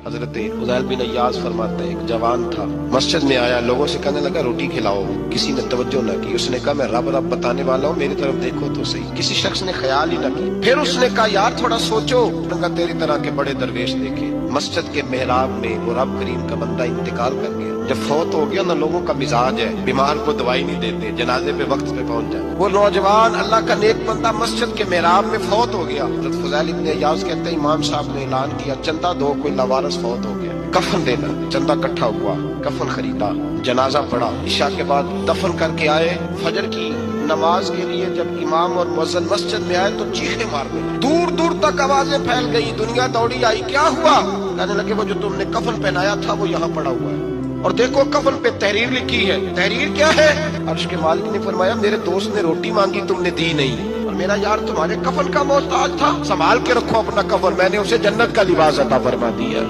حضرت فضیل بن ایاز فرماتے ہیں ایک جوان تھا، مسجد میں آیا، لوگوں سے کہنے لگا روٹی کھلاؤ، کسی نے توجہ نہ کی۔ اس نے کہا میں رب بتانے والا ہوں، میری طرف دیکھو تو صحیح۔ کسی شخص نے خیال ہی نہ کی۔ پھر اس نے کہا یار تھوڑا سوچو، کہا تیری طرح کے بڑے درویش دیکھے۔ مسجد کے محراب میں وہ رب کریم کا بندہ انتقال کر گیا۔ جب فوت ہو گیا نا، لوگوں کا مزاج ہے بیمار کو دوائی نہیں دیتے، جنازے پہ وقت پہ پہنچ جائے۔ وہ نوجوان اللہ کا نیک بندہ مسجد کے محراب میں فوت ہو گیا۔ حضرت فضیل بن ایاز کہتے ہیں امام صاحب نے اعلان کیا چندہ دو، کوئی لاوارث فوت ہو گیا، کفن دینا۔ چندہ اکٹھا ہوا، کفن خریدا، جنازہ پڑھا، عشاء کے بعد دفن کر کے آئے۔ فجر کی نماز کے لیے جب امام اور مؤذن مسجد میں آئے تو چیخیں مار گئے، دور دور تک آوازیں پھیل گئی، دنیا دوڑی آئی، کیا ہوا؟ کہنے لگے وہ جو تم نے کفن پہنایا تھا وہ یہاں پڑا ہوا ہے، اور دیکھو کفن پہ تحریر لکھی ہے۔ تحریر کیا ہے؟ عرش کے مالک نے فرمایا میرے دوست نے روٹی مانگی تم نے دی نہیں، اور میرا یار تمہارے کفن کا محتاج تھا، سنبھال کے رکھو اپنا کفن، میں نے اسے جنت کا لباس عطا فرما دیا۔